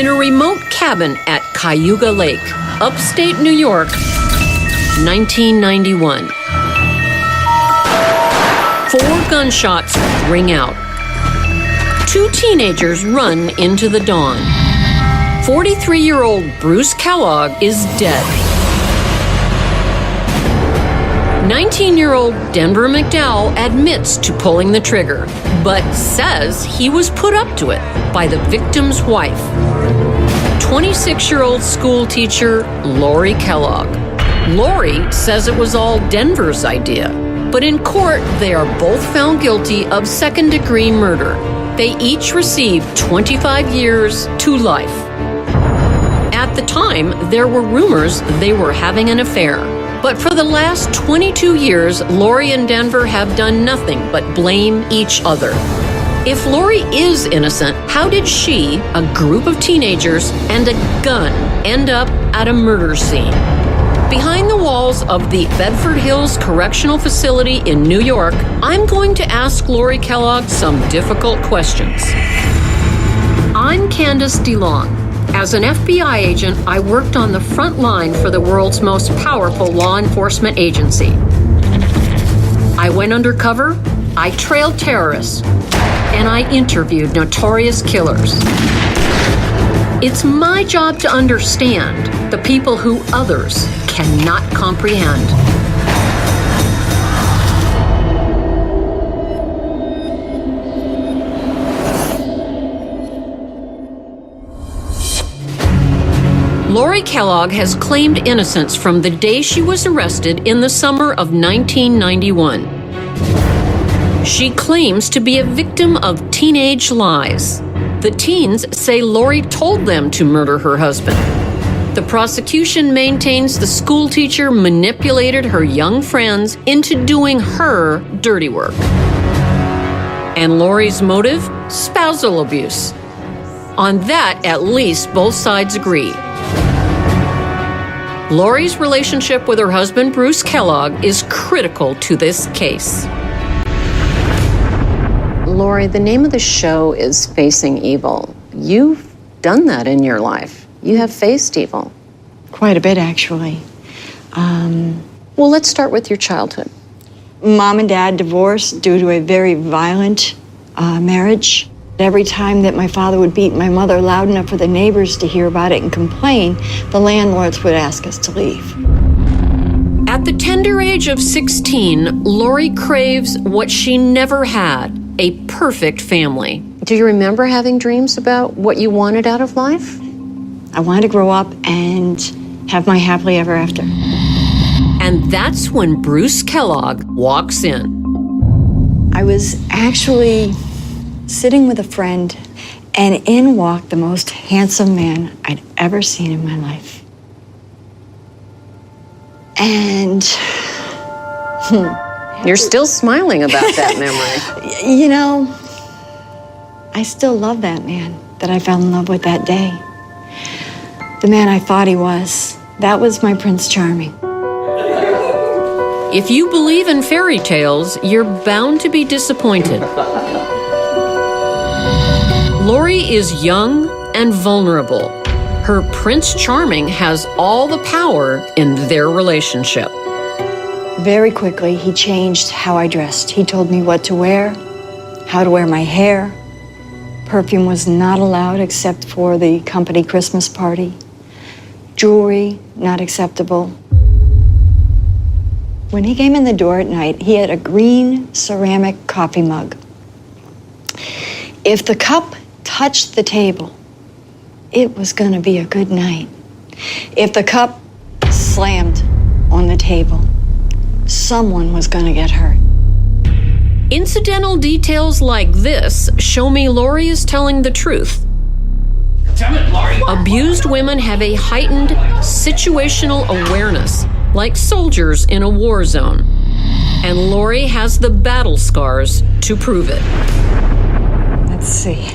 In a remote cabin at Cayuga Lake, upstate New York, 1991. 4 gunshots ring out. 2 teenagers run into the dawn. 43-year-old Bruce Kellogg is dead. 19-year-old Denver McDowell admits to pulling the trigger, but says he was put up to it by the victim's wife, 26-year-old school teacher Laurie Kellogg. Laurie says it was all Denver's idea, but in court they are both found guilty of second-degree murder. They each received 25 years to life. At the time, there were rumors they were having an affair. But for the last 22 years, Laurie and Denver have done nothing but blame each other. If Laurie is innocent, how did she, a group of teenagers, and a gun end up at a murder scene? Behind the walls of the Bedford Hills Correctional Facility in New York, I'm going to ask Laurie Kellogg some difficult questions. I'm Candice DeLong. As an FBI agent, I worked on the front line for the world's most powerful law enforcement agency. I went undercover, I trailed terrorists, and I interviewed notorious killers. It's my job to understand the people who others cannot comprehend. Laurie Kellogg has claimed innocence from the day she was arrested in the summer of 1991. She claims to be a victim of teenage lies. The teens say Laurie told them to murder her husband. The prosecution maintains the school teacher manipulated her young friends into doing her dirty work. And Laurie's motive? Spousal abuse. On that, at least both sides agree. Laurie's relationship with her husband, Bruce Kellogg, is critical to this case. Laurie, the name of the show is Facing Evil. You've done that in your life. You have faced evil. Quite a bit, actually. Well, let's start with your childhood. Mom and Dad divorced due to a very violent marriage. Every time that my father would beat my mother loud enough for the neighbors to hear about it and complain, the landlords would ask us to leave. At the tender age of 16, Laurie craves what she never had, a perfect family. Do you remember having dreams about what you wanted out of life? I wanted to grow up and have my happily ever after. And that's when Bruce Kellogg walks in. I was actually sitting with a friend, and in walked the most handsome man I'd ever seen in my life. And you're still smiling about that memory. You know, I still love that man that I fell in love with that day. The man I thought he was. That was my Prince Charming. If you believe in fairy tales, you're bound to be disappointed. Laurie is young and vulnerable. Her Prince Charming has all the power in their relationship. Very quickly, he changed how I dressed. He told me what to wear, how to wear my hair. Perfume was not allowed except for the company Christmas party. Jewelry, not acceptable. When he came in the door at night, he had a green ceramic coffee mug. If the cup touched the table, it was going to be a good night. If the cup slammed on the table, someone was going to get hurt. Incidental details like this show me Laurie is telling the truth. Damn it, Laurie! Abused women have a heightened situational awareness, like soldiers in a war zone. And Laurie has the battle scars to prove it. Let's see.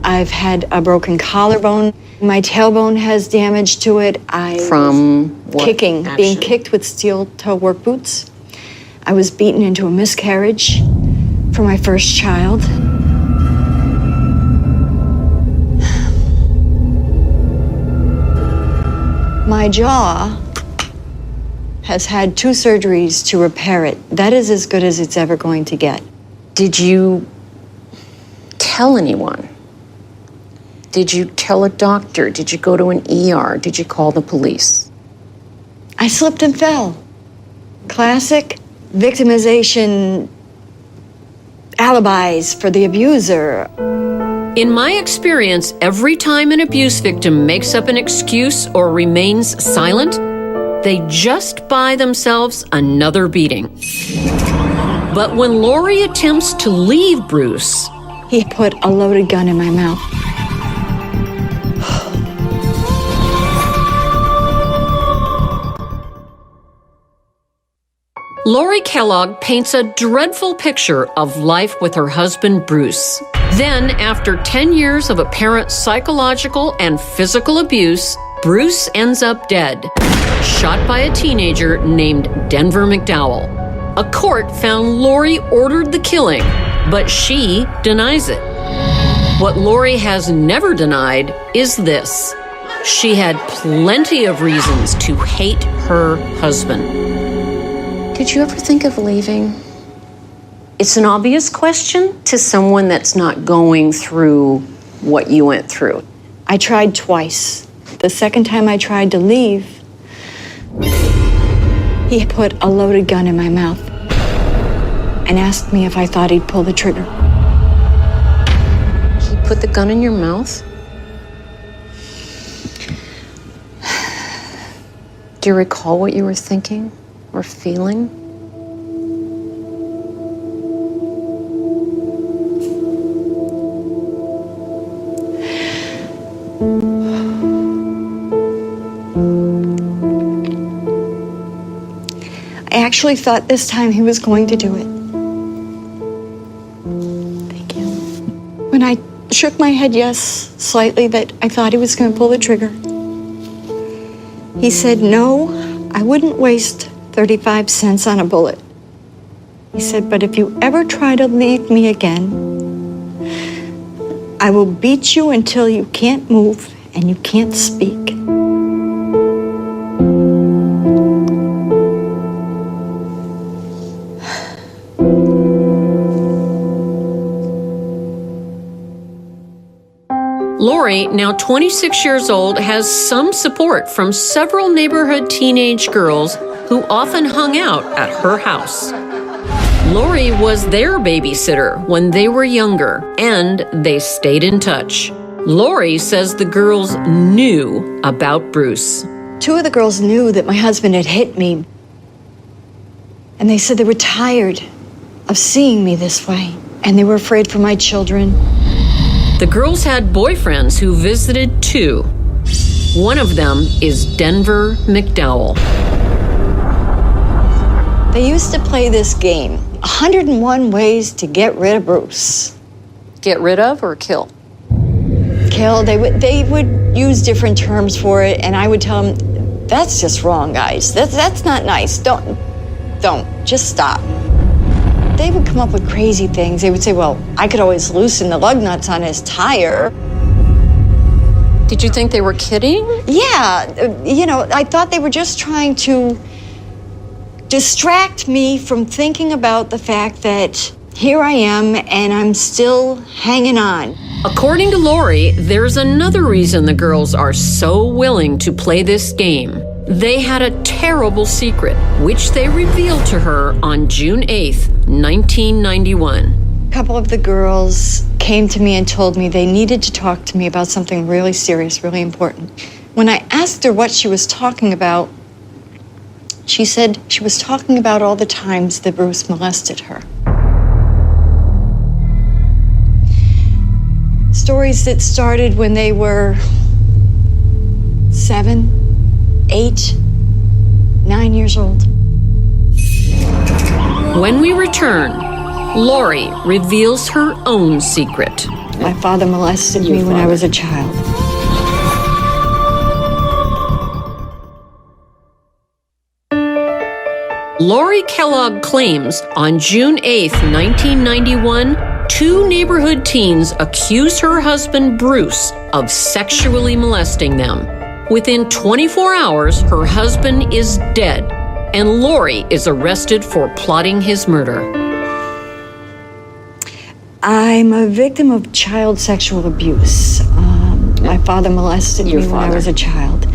I've had a broken collarbone. My tailbone has damage to it. From what kicking, action? being kicked with steel toe work boots. I was beaten into a miscarriage for my first child. My jaw has had 2 surgeries to repair it. That is as good as it's ever going to get. Did you tell anyone? Did you tell a doctor? Did you go to an ER? Did you call the police? I slipped and fell. Classic victimization alibis for the abuser. In my experience, every time an abuse victim makes up an excuse or remains silent, they just buy themselves another beating. But when Laurie attempts to leave Bruce, he put a loaded gun in my mouth. Laurie Kellogg paints a dreadful picture of life with her husband, Bruce. Then, after 10 years of apparent psychological and physical abuse, Bruce ends up dead, shot by a teenager named Denver McDowell. A court found Laurie ordered the killing, but she denies it. What Laurie has never denied is this: she had plenty of reasons to hate her husband. Did you ever think of leaving? It's an obvious question to someone that's not going through what you went through. I tried twice. The second time I tried to leave, he put a loaded gun in my mouth and asked me if I thought he'd pull the trigger. He put the gun in your mouth? Do you recall what you were thinking or feeling? I actually thought this time he was going to do it. Thank you. When I shook my head yes slightly that I thought he was going to pull the trigger, he said, "No, I wouldn't waste 35 cents on a bullet." He said, "But if you ever try to leave me again, I will beat you until you can't move and you can't speak." Laurie, now 26 years old, has some support from several neighborhood teenage girls who often hung out at her house. Laurie was their babysitter when they were younger, and they stayed in touch. Laurie says the girls knew about Bruce. 2 of the girls knew that my husband had hit me, and they said they were tired of seeing me this way, and they were afraid for my children. The girls had boyfriends who visited too. One of them is Denver McDowell. They used to play this game, 101 ways to get rid of Bruce. Get rid of or kill? Kill. They would use different terms for it, and I would tell them, "That's just wrong, guys. That's not nice. Don't. Just stop." They would come up with crazy things. They would say, "Well, I could always loosen the lug nuts on his tire." Did you think they were kidding? Yeah, I thought they were just trying to distract me from thinking about the fact that here I am and I'm still hanging on. According to Laurie, there's another reason the girls are so willing to play this game. They had a terrible secret, which they revealed to her on June 8th, 1991. A couple of the girls came to me and told me they needed to talk to me about something really serious, really important. When I asked her what she was talking about, she said she was talking about all the times that Bruce molested her. Stories that started when they were 7, 8, 9 years old. When we return, Laurie reveals her own secret. My father molested me when I was a child. Laurie Kellogg claims on June 8th, 1991, 2 neighborhood teens accused her husband Bruce of sexually molesting them. Within 24 hours, her husband is dead, and Laurie is arrested for plotting his murder. I'm a victim of child sexual abuse. My father molested me when I was a child.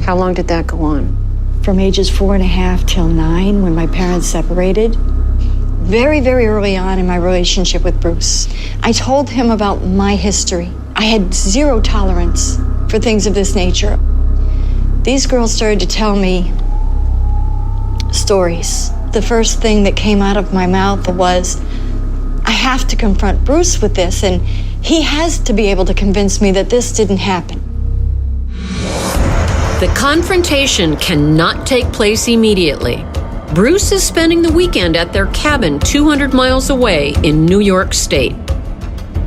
How long did that go on? From ages 4.5 till 9, when my parents separated. Very, very early on in my relationship with Bruce, I told him about my history. I had zero tolerance for things of this nature. These girls started to tell me stories. The first thing that came out of my mouth was, I have to confront Bruce with this, and he has to be able to convince me that this didn't happen. The confrontation cannot take place immediately. Bruce is spending the weekend at their cabin 200 miles away in New York State.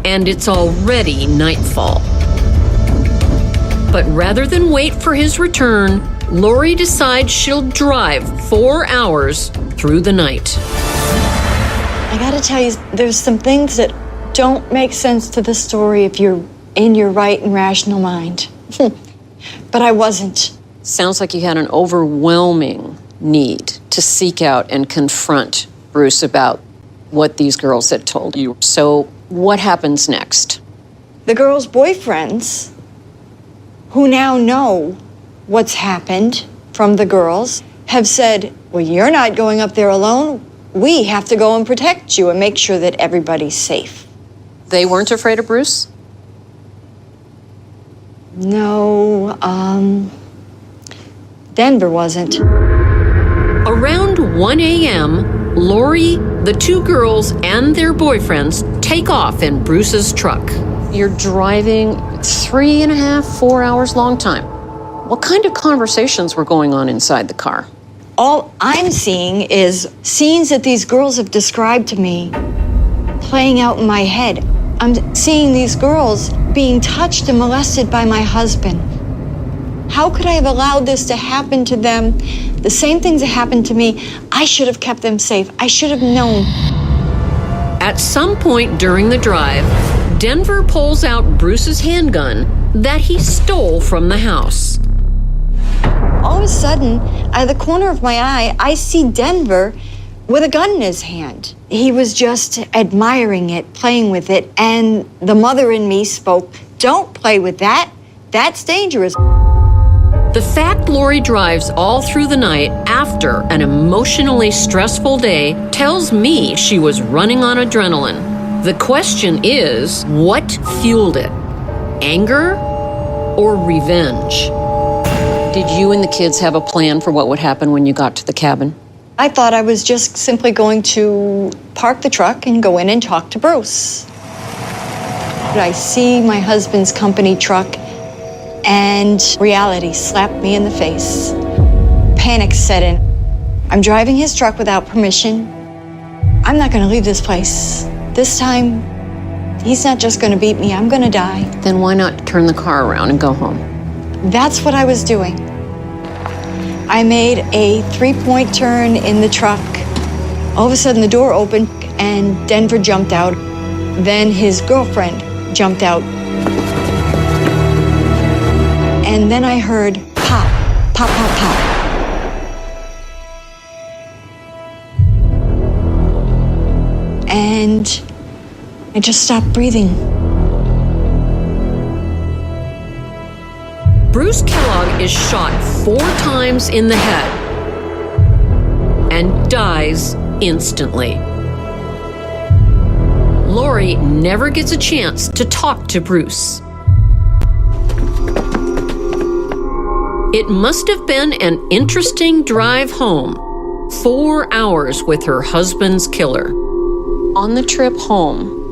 And it's already nightfall. But rather than wait for his return, Laurie decides she'll drive 4 hours through the night. I gotta tell you, there's some things that don't make sense to the story if you're in your right and rational mind. But I wasn't. Sounds like you had an overwhelming need to seek out and confront Bruce about what these girls had told you. So what happens next? The girls' boyfriends, who now know what's happened from the girls, have said, well, you're not going up there alone. We have to go and protect you and make sure that everybody's safe. They weren't afraid of Bruce? No, Denver wasn't. Around 1 a.m., Laurie, the two girls, and their boyfriends take off in Bruce's truck. You're driving 3.5, 4 hours, long time. What kind of conversations were going on inside the car? All I'm seeing is scenes that these girls have described to me playing out in my head. I'm seeing these girls being touched and molested by my husband. How could I have allowed this to happen to them? The same things that happened to me, I should have kept them safe. I should have known. At some point during the drive, Denver pulls out Bruce's handgun that he stole from the house. All of a sudden, out of the corner of my eye, I see Denver with a gun in his hand. He was just admiring it, playing with it, and the mother in me spoke, don't play with that. That's dangerous. The fact Laurie drives all through the night after an emotionally stressful day tells me she was running on adrenaline. The question is, what fueled it? Anger or revenge? Did you and the kids have a plan for what would happen when you got to the cabin? I thought I was just simply going to park the truck and go in and talk to Bruce. But I see my husband's company truck, and reality slapped me in the face. Panic set in. I'm driving his truck without permission. I'm not going to leave this place. This time, he's not just going to beat me, I'm going to die. Then why not turn the car around and go home? That's what I was doing. I made a 3-point turn in the truck. All of a sudden, the door opened, and Denver jumped out. Then his girlfriend jumped out. And then I heard pop, pop, pop, pop. And I just stopped breathing. Bruce Kellogg is shot 4 times in the head and dies instantly. Laurie never gets a chance to talk to Bruce. It must have been an interesting drive home. 4 hours with her husband's killer. On the trip home,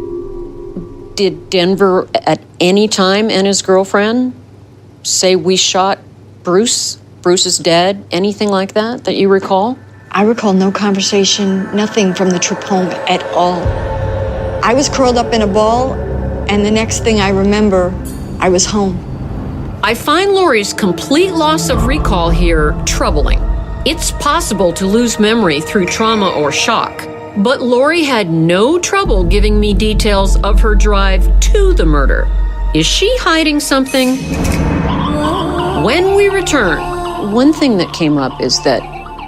did Denver at any time and his girlfriend say, we shot Bruce, Bruce is dead, anything like that you recall? I recall no conversation, nothing from the trip home at all. I was curled up in a ball, and the next thing I remember, I was home. I find Laurie's complete loss of recall here troubling. It's possible to lose memory through trauma or shock, but Laurie had no trouble giving me details of her drive to the murder. Is she hiding something? When we return, One thing that came up is that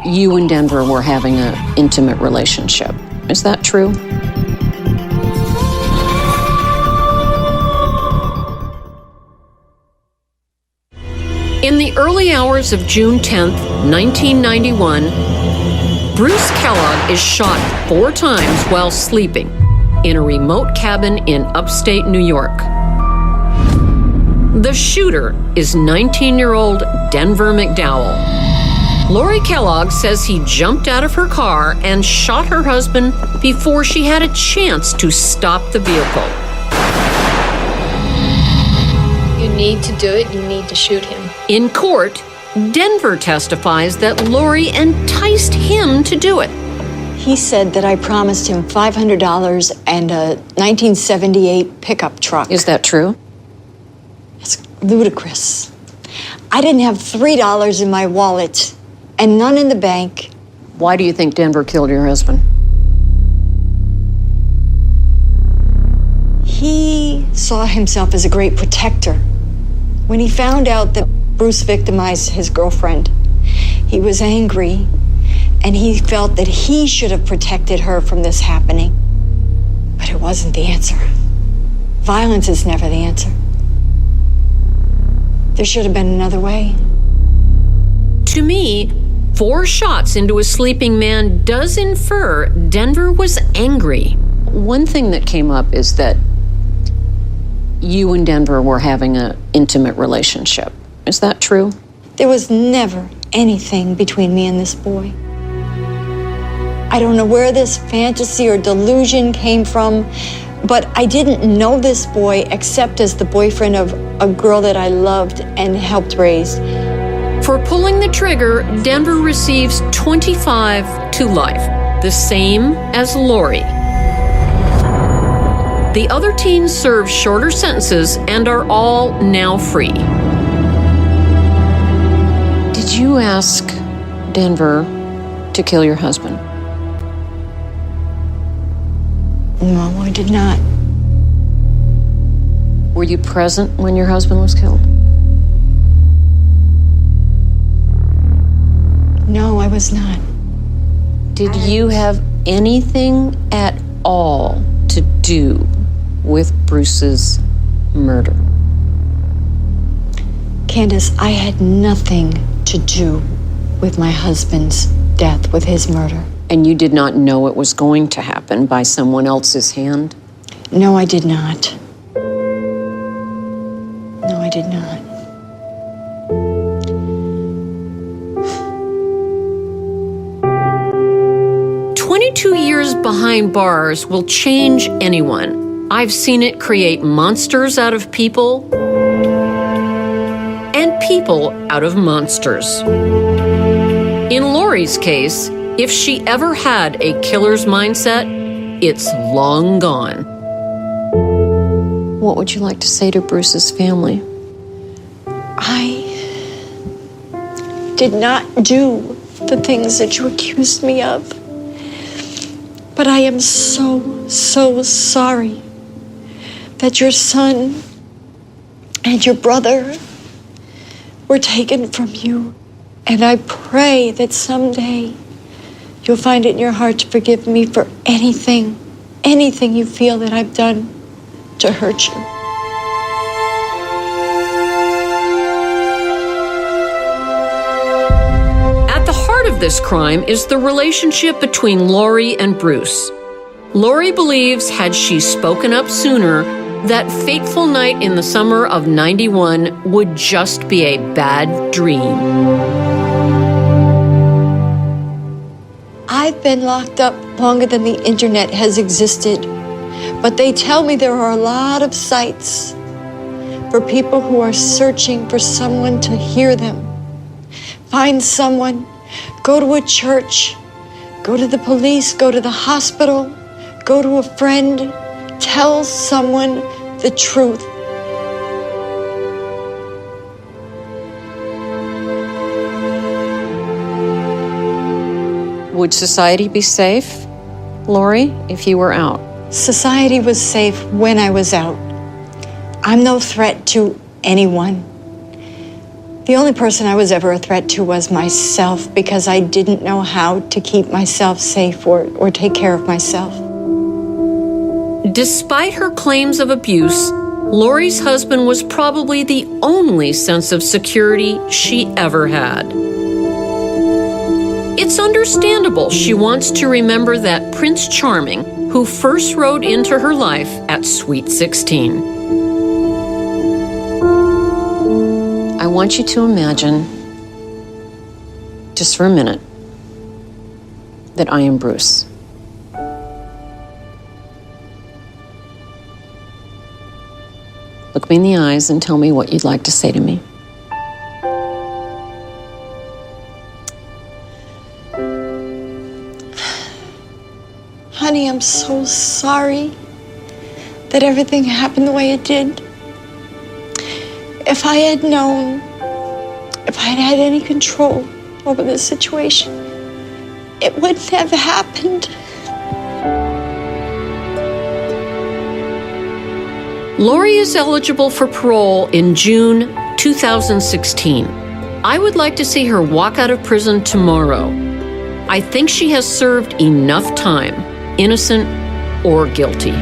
you and Denver were having an intimate relationship. Is that true? in the early hours of June 10th, 1991, Bruce Kellogg is shot 4 times while sleeping in a remote cabin in upstate New York. The shooter is 19-year-old Denver McDowell. Laurie Kellogg says he jumped out of her car and shot her husband before she had a chance to stop the vehicle. You need to do it, you need to shoot him. In court, Denver testifies that Laurie enticed him to do it. He said that I promised him $500 and a 1978 pickup truck. Is that true? It's ludicrous. I didn't have $3 in my wallet and none in the bank. Why do you think Denver killed your husband? He saw himself as a great protector. When he found out that Bruce victimized his girlfriend, he was angry, and he felt that he should have protected her from this happening. But it wasn't the answer. Violence is never the answer. There should have been another way. To me, 4 shots into a sleeping man does infer Denver was angry. One thing that came up is that you and Denver were having an intimate relationship. Is that true? There was never anything between me and this boy. I don't know where this fantasy or delusion came from, but I didn't know this boy except as the boyfriend of a girl that I loved and helped raise. For pulling the trigger, Denver receives 25 to life, the same as Laurie. The other teens serve shorter sentences and are all now free. Did you ask Denver to kill your husband? No, I did not. Were you present when your husband was killed? No, I was not. Did you have anything at all to do with Bruce's murder? Candice, I had nothing to do with my husband's death, with his murder. And you did not know it was going to happen by someone else's hand? No, I did not. No, I did not. "22 years behind bars will change anyone. I've seen it create monsters out of people and people out of monsters. In Laurie's case, if she ever had a killer's mindset, it's long gone." What would you like to say to Bruce's family? I did not do the things that you accused me of. But I am so, so sorry that your son and your brother were taken from you. And I pray that someday you'll find it in your heart to forgive me for anything you feel that I've done to hurt you. At the heart of this crime is the relationship between Laurie and Bruce. Laurie believes had she spoken up sooner, that fateful night in the summer of '91 would just be a bad dream. I've been locked up longer than the internet has existed, but they tell me there are a lot of sites for people who are searching for someone to hear them. Find someone, go to a church, go to the police, go to the hospital, go to a friend, tell someone the truth. Would society be safe, Laurie, if you were out? Society was safe when I was out. I'm no threat to anyone. The only person I was ever a threat to was myself because I didn't know how to keep myself safe or take care of myself. Despite her claims of abuse, Laurie's husband was probably the only sense of security she ever had. It's understandable she wants to remember that Prince Charming who first rode into her life at Sweet 16. I want you to imagine, just for a minute, that I am Bruce. Look me in the eyes and tell me what you'd like to say to me. Honey, I'm so sorry that everything happened the way it did. If I had known, if I had had any control over this situation, it wouldn't have happened. Laurie is eligible for parole in June 2016. I would like to see her walk out of prison tomorrow. I think she has served enough time, innocent or guilty.